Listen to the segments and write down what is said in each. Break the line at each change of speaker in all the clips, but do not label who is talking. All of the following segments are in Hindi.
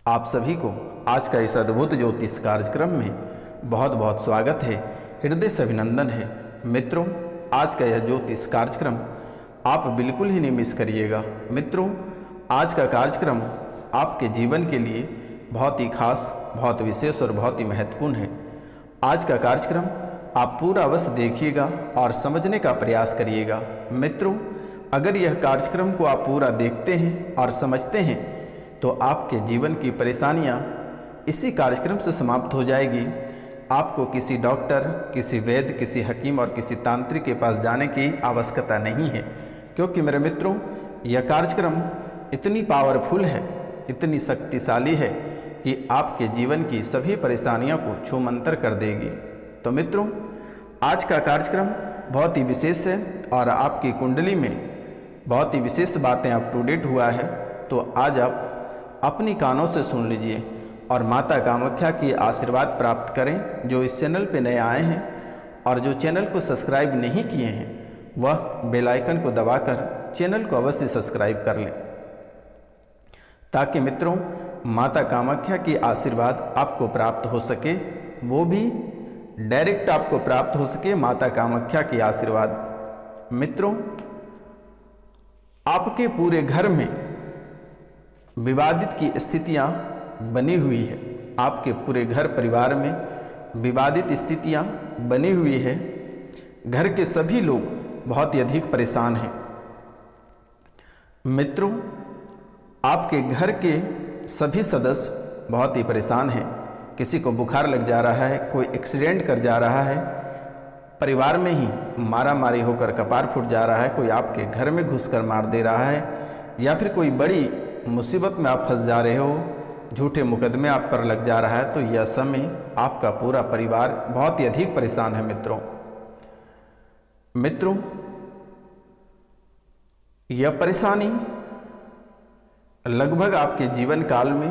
आप सभी को आज का इस अद्भुत ज्योतिष कार्यक्रम में बहुत बहुत स्वागत है, हृदय से अभिनंदन है। मित्रों, आज का यह ज्योतिष कार्यक्रम आप बिल्कुल ही नहीं मिस करिएगा। मित्रों, आज का कार्यक्रम आपके जीवन के लिए बहुत ही खास, बहुत विशेष और बहुत ही महत्वपूर्ण है। आज का कार्यक्रम आप पूरा अवश्य देखिएगा और समझने का प्रयास करिएगा। मित्रों, अगर यह कार्यक्रम को आप पूरा देखते हैं और समझते हैं तो आपके जीवन की परेशानियां इसी कार्यक्रम से समाप्त हो जाएगी। आपको किसी डॉक्टर, किसी वैद्य, किसी हकीम और किसी तांत्रिक के पास जाने की आवश्यकता नहीं है, क्योंकि मेरे मित्रों, यह कार्यक्रम इतनी पावरफुल है, इतनी शक्तिशाली है कि आपके जीवन की सभी परेशानियों को छूमंतर कर देगी। तो मित्रों, आज का कार्यक्रम बहुत ही विशेष है और आपकी कुंडली में बहुत ही विशेष बातें अप टू डेट हुआ है। तो आज आप अपनी कानों से सुन लीजिए और माता कामाख्या की आशीर्वाद प्राप्त करें। जो इस चैनल पे नए आए हैं और जो चैनल को सब्सक्राइब नहीं किए हैं, वह बेल आइकन को दबाकर चैनल को अवश्य सब्सक्राइब कर लें, ताकि मित्रों माता कामाख्या की आशीर्वाद आपको प्राप्त हो सके, वो भी डायरेक्ट आपको प्राप्त हो सके, माता कामाख्या की आशीर्वाद। मित्रों, आपके पूरे घर में विवादित की स्थितियां बनी हुई है, आपके पूरे घर परिवार में विवादित स्थितियां बनी हुई है। घर के सभी लोग बहुत ही अधिक परेशान हैं। मित्रों, आपके घर के सभी सदस्य बहुत ही परेशान हैं। किसी को बुखार लग जा रहा है, कोई एक्सीडेंट कर जा रहा है, परिवार में ही मारा मारी होकर कपार फूट जा रहा है, कोई आपके घर में घुसकर मार दे रहा है, या फिर कोई बड़ी मुसीबत में आप फंस जा रहे हो, झूठे मुकदमे आप पर लग जा रहा है। तो यह समय आपका पूरा परिवार बहुत ही अधिक परेशान है। मित्रों, यह परेशानी लगभग आपके जीवन काल में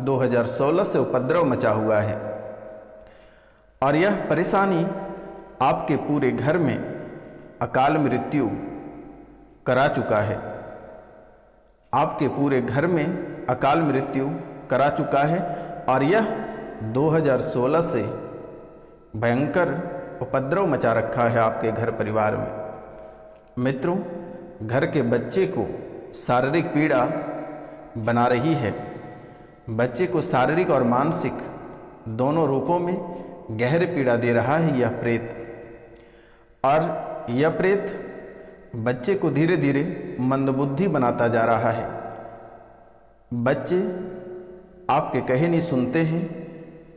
2016 से उपद्रव मचा हुआ है और यह परेशानी आपके पूरे घर में अकाल मृत्यु करा चुका है। आपके पूरे घर में अकाल मृत्यु करा चुका है और यह 2016 से भयंकर उपद्रव मचा रखा है आपके घर परिवार में। मित्रों, घर के बच्चे को शारीरिक पीड़ा बना रही है। बच्चे को शारीरिक और मानसिक दोनों रूपों में गहरी पीड़ा दे रहा है यह प्रेत, और यह प्रेत बच्चे को धीरे धीरे मंदबुद्धि बनाता जा रहा है। बच्चे आपके कहे नहीं सुनते हैं,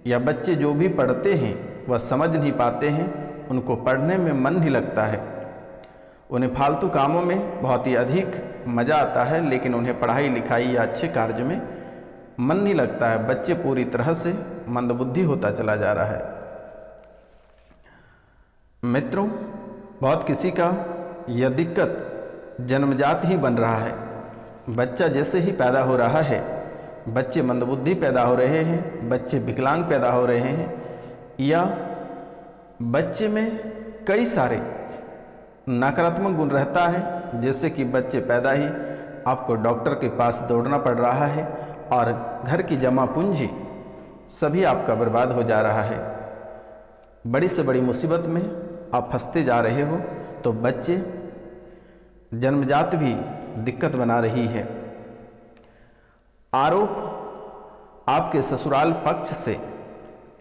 या बच्चे जो भी पढ़ते हैं वह समझ नहीं पाते हैं, उनको पढ़ने में मन नहीं लगता है, उन्हें फालतू कामों में बहुत ही अधिक मज़ा आता है, लेकिन उन्हें पढ़ाई लिखाई या अच्छे कार्य में मन नहीं लगता है। बच्चे पूरी तरह से मंदबुद्धि होता चला जा रहा है। मित्रों, बहुत किसी का यह दिक्कत जन्मजात ही बन रहा है। बच्चा जैसे ही पैदा हो रहा है, बच्चे मंदबुद्धि पैदा हो रहे हैं, बच्चे विकलांग पैदा हो रहे हैं, या बच्चे में कई सारे नकारात्मक गुण रहता है, जैसे कि बच्चे पैदा ही आपको डॉक्टर के पास दौड़ना पड़ रहा है और घर की जमा पूंजी सभी आपका बर्बाद हो जा रहा है। बड़ी से बड़ी मुसीबत में आप फंसते जा रहे हो। तो बच्चे जन्मजात भी दिक्कत बना रही है। आरोप आपके ससुराल पक्ष से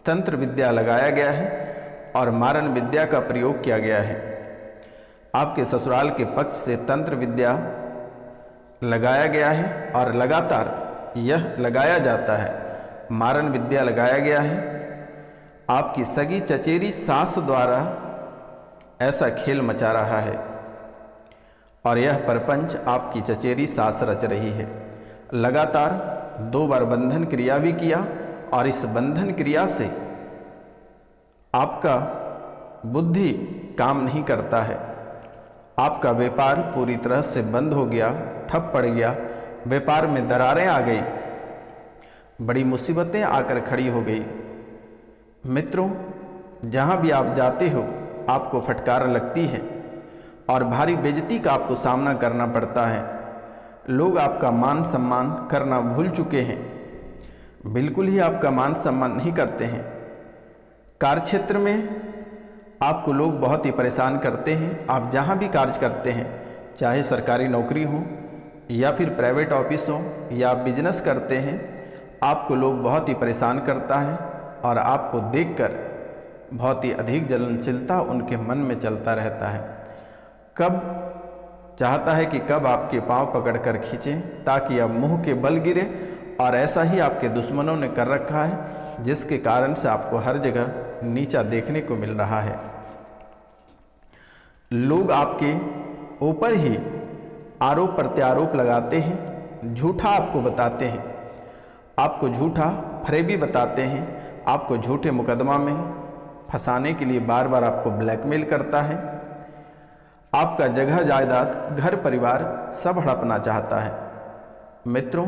तंत्र विद्या लगाया गया है और मारण विद्या का प्रयोग किया गया है। आपके ससुराल के पक्ष से तंत्र विद्या लगाया गया है और लगातार यह लगाया जाता है। मारण विद्या लगाया गया है। आपकी सगी चचेरी सास द्वारा ऐसा खेल मचा रहा है और यह परपंच आपकी चचेरी सास रच रही है। लगातार 2 बार बंधन क्रिया भी किया और इस बंधन क्रिया से आपका बुद्धि काम नहीं करता है। आपका व्यापार पूरी तरह से बंद हो गया, ठप पड़ गया, व्यापार में दरारें आ गई, बड़ी मुसीबतें आकर खड़ी हो गई। मित्रों, जहाँ भी आप जाते हो आपको फटकार लगती है और भारी बेइज्जती का आपको सामना करना पड़ता है। लोग आपका मान सम्मान करना भूल चुके हैं। बिल्कुल ही आपका मान सम्मान नहीं करते हैं। कार्य क्षेत्र में आपको लोग बहुत ही परेशान करते हैं। आप जहाँ भी कार्य करते हैं, चाहे सरकारी नौकरी हो या फिर प्राइवेट ऑफिस हो या बिजनेस करते हैं, आपको लोग बहुत ही परेशान करता है और आपको देखकर बहुत ही अधिक जलनशीलता उनके मन में चलता रहता है। कब चाहता है कि कब आपके पांव पकड़कर खींचें ताकि अब मुंह के बल गिरे, और ऐसा ही आपके दुश्मनों ने कर रखा है, जिसके कारण से आपको हर जगह नीचा देखने को मिल रहा है। लोग आपके ऊपर ही आरोप प्रत्यारोप लगाते हैं, झूठा आपको बताते हैं, आपको झूठा फरेबी बताते हैं, आपको झूठे मुकदमा में फंसाने के लिए बार बार आपको ब्लैकमेल करता है। आपका जगह जायदाद घर परिवार सब हड़पना चाहता है। मित्रों,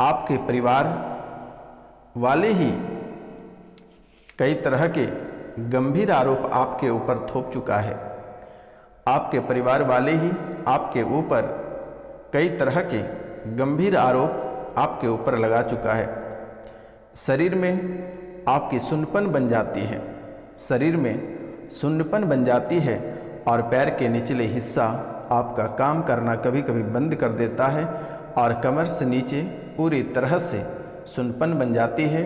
आपके परिवार वाले ही कई तरह के गंभीर आरोप आपके ऊपर थोप चुका है। आपके परिवार वाले ही आपके ऊपर कई तरह के गंभीर आरोप आपके ऊपर लगा चुका है। शरीर में आपकी सुन्नपन बन जाती है, शरीर में सुन्नपन बन जाती है और पैर के निचले हिस्सा आपका काम करना कभी कभी बंद कर देता है और कमर से नीचे पूरी तरह से सुन्नपन बन जाती है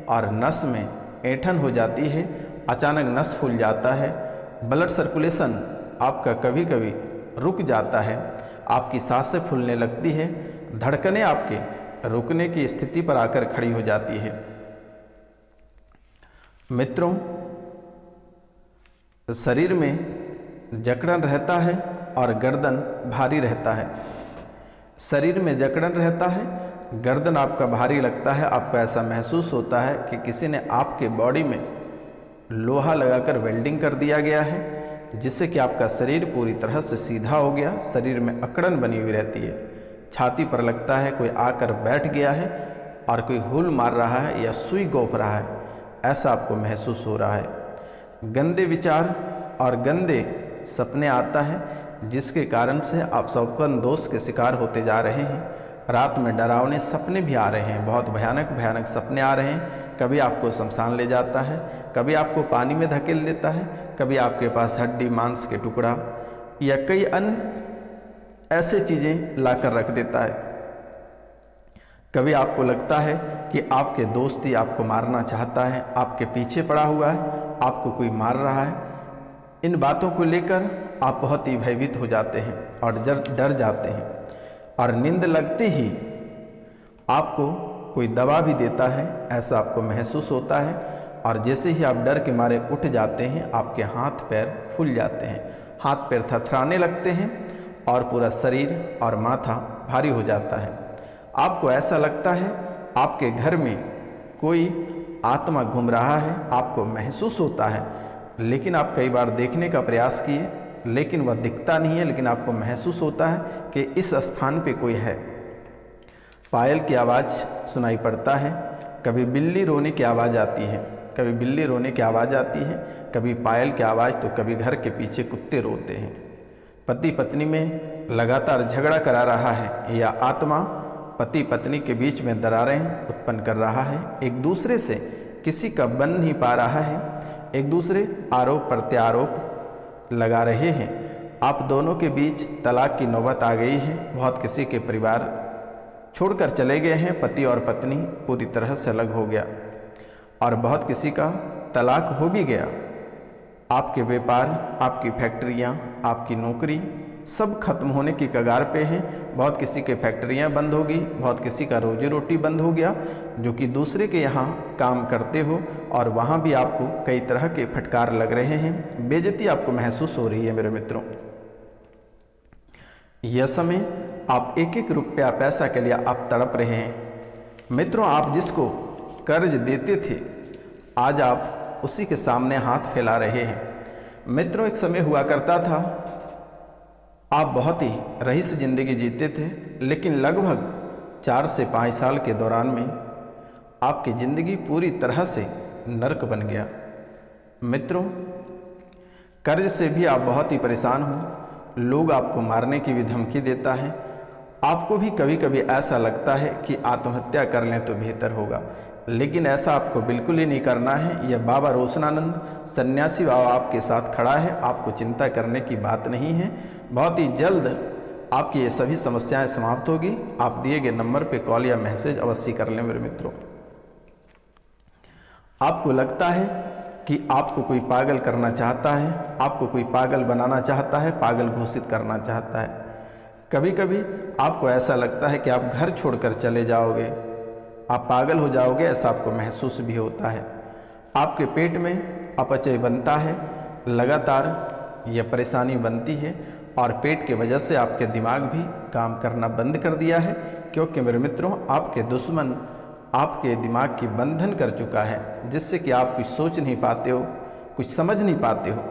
और नस में ऐंठन हो जाती है। अचानक नस फूल जाता है, ब्लड सर्कुलेशन आपका कभी कभी रुक जाता है, आपकी सांसें फूलने लगती है, धड़कनें आपके रुकने की स्थिति पर आकर खड़ी हो जाती है। मित्रों, शरीर में जकड़न रहता है और गर्दन भारी रहता है। शरीर में जकड़न रहता है, गर्दन आपका भारी लगता है। आपको ऐसा महसूस होता है कि किसी ने आपके बॉडी में लोहा लगाकर वेल्डिंग कर दिया गया है, जिससे कि आपका शरीर पूरी तरह से सीधा हो गया। शरीर में अकड़न बनी हुई रहती है, छाती पर लगता है कोई आकर बैठ गया है और कोई हुल मार रहा है या सुई गोप रहा है, ऐसा आपको महसूस हो रहा है। गंदे विचार और गंदे सपने आता है, जिसके कारण से आप स्वप्न दोष के शिकार होते जा रहे हैं। रात में डरावने सपने भी आ रहे हैं, बहुत भयानक भयानक सपने आ रहे हैं। कभी आपको शमशान ले जाता है, कभी आपको पानी में धकेल देता है, कभी आपके पास हड्डी मांस के टुकड़ा या कई अन्य ऐसे चीज़ें लाकर रख देता है। कभी आपको लगता है कि आपके दोस्त ही आपको मारना चाहता है, आपके पीछे पड़ा हुआ है, आपको कोई मार रहा है। इन बातों को लेकर आप बहुत ही भयभीत हो जाते हैं और डर जाते हैं, और नींद लगते ही आपको कोई दबा भी देता है, ऐसा आपको महसूस होता है। और जैसे ही आप डर के मारे उठ जाते हैं, आपके हाथ पैर फूल जाते हैं, हाथ पैर थरथराने लगते हैं और पूरा शरीर और माथा भारी हो जाता है। आपको ऐसा लगता है आपके घर में कोई आत्मा घूम रहा है, आपको महसूस होता है। लेकिन आप कई बार देखने का प्रयास किए, लेकिन वह दिखता नहीं है, लेकिन आपको महसूस होता है कि इस स्थान पे कोई है। पायल की आवाज़ सुनाई पड़ता है, कभी बिल्ली रोने की आवाज़ आती है, कभी बिल्ली रोने की आवाज़ आती है, कभी पायल की आवाज़, तो कभी घर के पीछे कुत्ते रोते हैं। पति पत्नी में लगातार झगड़ा करा रहा है, या आत्मा पति पत्नी के बीच में दरारें उत्पन्न कर रहा है, एक दूसरे से किसी का बन नहीं पा रहा है, एक दूसरे आरोप प्रत्यारोप लगा रहे हैं। आप दोनों के बीच तलाक की नौबत आ गई है। बहुत किसी के परिवार छोड़कर चले गए हैं, पति और पत्नी पूरी तरह से अलग हो गया, और बहुत किसी का तलाक हो भी गया। आपके व्यापार, आपकी फैक्ट्रियां, आपकी नौकरी सब खत्म होने की कगार पे हैं। बहुत किसी के फैक्ट्रियां बंद होगी, बहुत किसी का रोजी रोटी बंद हो गया, जो कि दूसरे के यहाँ काम करते हो, और वहाँ भी आपको कई तरह के फटकार लग रहे हैं, बेइज्जती आपको महसूस हो रही है। मेरे मित्रों, यह समय आप एक एक रुपया पैसा के लिए आप तड़प रहे हैं। मित्रों, आप जिसको कर्ज देते थे, आज आप उसी के सामने हाथ फैला रहे हैं। मित्रों, एक समय हुआ करता था, आप बहुत ही रईस जिंदगी जीते थे, लेकिन लगभग 4 से 5 साल के दौरान में आपकी ज़िंदगी पूरी तरह से नर्क बन गया। मित्रों, कर्ज से भी आप बहुत ही परेशान हो, लोग आपको मारने की भी धमकी देता है, आपको भी कभी कभी ऐसा लगता है कि आत्महत्या कर लें तो बेहतर होगा, लेकिन ऐसा आपको बिल्कुल ही नहीं करना है। यह बाबा रोशनानंद सन्यासी बाबा आपके साथ खड़ा है, आपको चिंता करने की बात नहीं है। बहुत ही जल्द आपकी ये सभी समस्याएं समाप्त होगी। आप दिए गए नंबर पे कॉल या मैसेज अवश्य कर लें मेरे मित्रों। आपको लगता है कि आपको कोई पागल करना चाहता है, आपको कोई पागल बनाना चाहता है, पागल घोषित करना चाहता है। कभी कभी आपको ऐसा लगता है कि आप घर छोड़कर चले जाओगे, आप पागल हो जाओगे, ऐसा आपको महसूस भी होता है। आपके पेट में अपचय बनता है, लगातार यह परेशानी बनती है और पेट की वजह से आपके दिमाग भी काम करना बंद कर दिया है, क्योंकि मेरे मित्रों आपके दुश्मन आपके दिमाग की बंधन कर चुका है, जिससे कि आप कुछ सोच नहीं पाते हो, कुछ समझ नहीं पाते हो।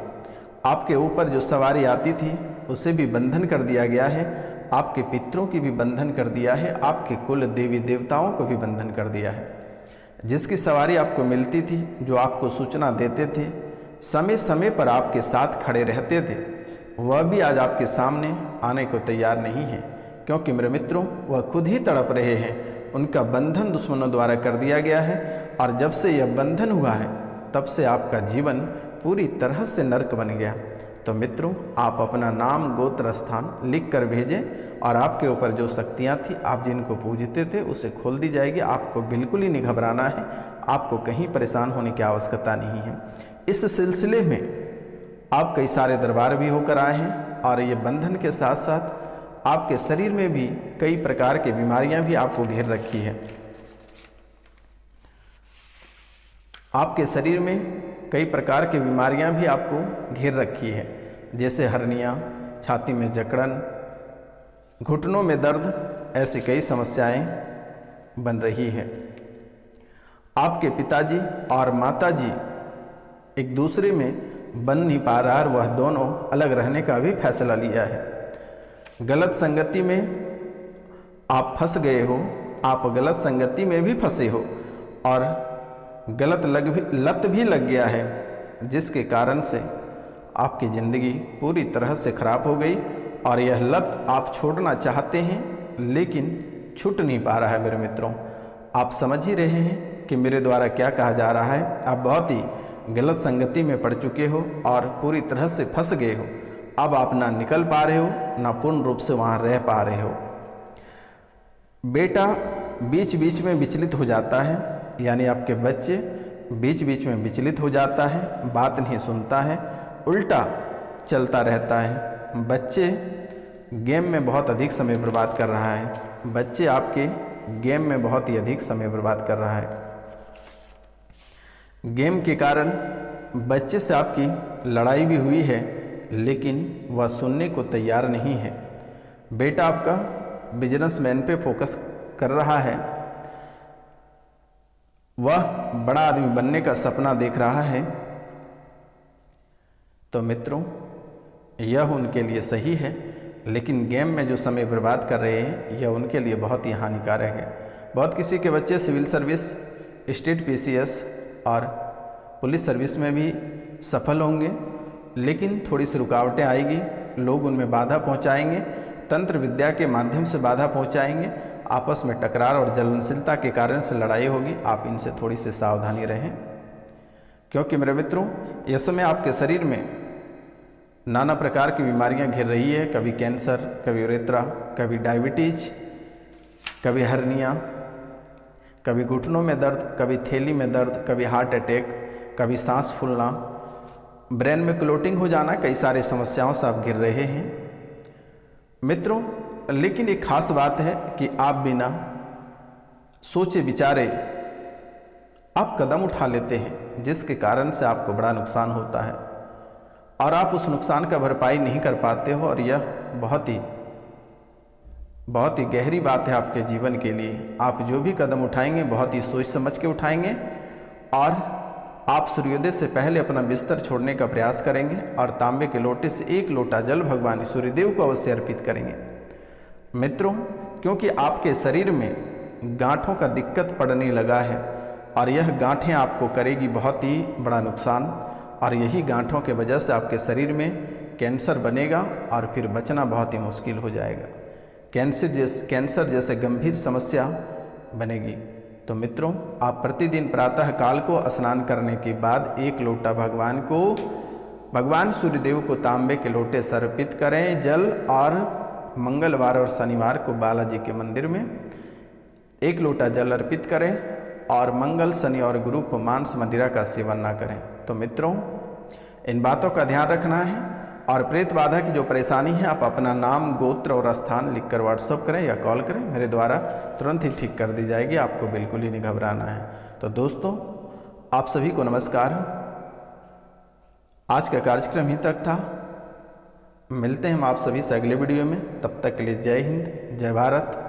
आपके ऊपर जो सवारी आती थी उसे भी बंधन कर दिया गया है, आपके पितरों की भी बंधन कर दिया है, आपके कुल देवी देवताओं को भी बंधन कर दिया है। जिसकी सवारी आपको मिलती थी, जो आपको सूचना देते थे, समय समय पर आपके साथ खड़े रहते थे, वह भी आज आपके सामने आने को तैयार नहीं है, क्योंकि मेरे मित्रों वह खुद ही तड़प रहे हैं। उनका बंधन दुश्मनों द्वारा कर दिया गया है और जब से यह बंधन हुआ है तब से आपका जीवन पूरी तरह से नरक बन गया। तो मित्रों आप अपना नाम गोत्र स्थान लिख कर भेजें और आपके ऊपर जो शक्तियाँ थी, आप जिनको पूजते थे, उसे खोल दी जाएगी। आपको बिल्कुल ही नहीं घबराना है, आपको कहीं परेशान होने की आवश्यकता नहीं है। इस सिलसिले में आप कई सारे दरबार भी होकर आए हैं और ये बंधन के साथ साथ आपके शरीर में भी कई प्रकार की बीमारियां भी आपको घेर रखी है। आपके शरीर में कई प्रकार की बीमारियां भी आपको घेर रखी है, जैसे हर्निया, छाती में जकड़न, घुटनों में दर्द, ऐसी कई समस्याएं बन रही है। आपके पिताजी और माताजी एक दूसरे में बन नहीं पा रहा है, वह दोनों अलग रहने का भी फैसला लिया है। गलत संगति में आप फंस गए हो, आप गलत संगति में भी फंसे हो और गलत लत भी लग गया है, जिसके कारण से आपकी ज़िंदगी पूरी तरह से खराब हो गई और यह लत आप छोड़ना चाहते हैं लेकिन छूट नहीं पा रहा है। मेरे मित्रों आप समझ ही रहे हैं कि मेरे द्वारा क्या कहा जा रहा है। आप बहुत ही गलत संगति में पड़ चुके हो और पूरी तरह से फंस गए हो। अब आप ना निकल पा रहे हो, ना पूर्ण रूप से वहाँ रह पा रहे हो। बेटा बीच बीच में विचलित हो जाता है, यानी आपके बच्चे बीच बीच में विचलित हो जाता है, बात नहीं सुनता है, उल्टा चलता रहता है। बच्चे गेम में बहुत अधिक समय बर्बाद कर रहा है, बच्चे आपके गेम में बहुत ही अधिक समय बर्बाद कर रहा है। गेम के कारण बच्चे से आपकी लड़ाई भी हुई है, लेकिन वह सुनने को तैयार नहीं है। बेटा आपका बिजनेसमैन पे फोकस कर रहा है, वह बड़ा आदमी बनने का सपना देख रहा है। तो मित्रों यह उनके लिए सही है, लेकिन गेम में जो समय बर्बाद कर रहे हैं यह उनके लिए बहुत ही हानिकारक है। बहुत किसी के बच्चे सिविल सर्विस, स्टेट पीसीएस और पुलिस सर्विस में भी सफल होंगे, लेकिन थोड़ी सी रुकावटें आएगी, लोग उनमें बाधा पहुंचाएंगे, तंत्र विद्या के माध्यम से बाधा पहुंचाएंगे, आपस में टकरार और जलनशीलता के कारण से लड़ाई होगी। आप इनसे थोड़ी सी सावधानी रहें, क्योंकि मेरे मित्रों यह समय आपके शरीर में नाना प्रकार की बीमारियां घिर रही है। कभी कैंसर, कभी यूरेथ्रा, कभी डायबिटीज, कभी हर्निया, कभी घुटनों में दर्द, कभी थैली में दर्द, कभी हार्ट अटैक, कभी सांस फूलना, ब्रेन में क्लोटिंग हो जाना, कई सारी समस्याओं से आप घिर रहे हैं मित्रों। लेकिन एक खास बात है कि आप बिना सोचे विचारे आप कदम उठा लेते हैं, जिसके कारण से आपको बड़ा नुकसान होता है और आप उस नुकसान का भरपाई नहीं कर पाते हो। और यह बहुत ही गहरी बात है आपके जीवन के लिए। आप जो भी कदम उठाएंगे बहुत ही सोच समझ के उठाएंगे और आप सूर्योदय से पहले अपना बिस्तर छोड़ने का प्रयास करेंगे और तांबे के लोटे से 1 लोटा जल भगवान सूर्यदेव को अवश्य अर्पित करेंगे मित्रों, क्योंकि आपके शरीर में गांठों का दिक्कत पड़ने लगा है और यह गांठें आपको करेगी बहुत ही बड़ा नुकसान और यही गांठों के वजह से आपके शरीर में कैंसर बनेगा और फिर बचना बहुत ही मुश्किल हो जाएगा। कैंसर जैसे गंभीर समस्या बनेगी। तो मित्रों, आप प्रतिदिन प्रातः काल को स्नान करने के बाद 1 लोटा भगवान सूर्यदेव को तांबे के लोटे से अर्पित करें जल, और मंगलवार और शनिवार को बालाजी के मंदिर में 1 लोटा जल अर्पित करें, और मंगल, शनि और गुरु को मांस मदिरा का सेवन ना करें। तो मित्रों, इन बातों का ध्यान रखना है, और प्रेत बाधा की जो परेशानी है आप अपना नाम, गोत्र और स्थान लिखकर व्हाट्सअप करें या कॉल करें, मेरे द्वारा तुरंत ही ठीक कर दी जाएगी। आपको बिल्कुल ही नहीं घबराना है। तो दोस्तों, आप सभी को नमस्कार। आज का कार्यक्रम ही तक था। मिलते हैं हम आप सभी से अगले वीडियो में। तब तक के लिए जय हिंद, जय भारत,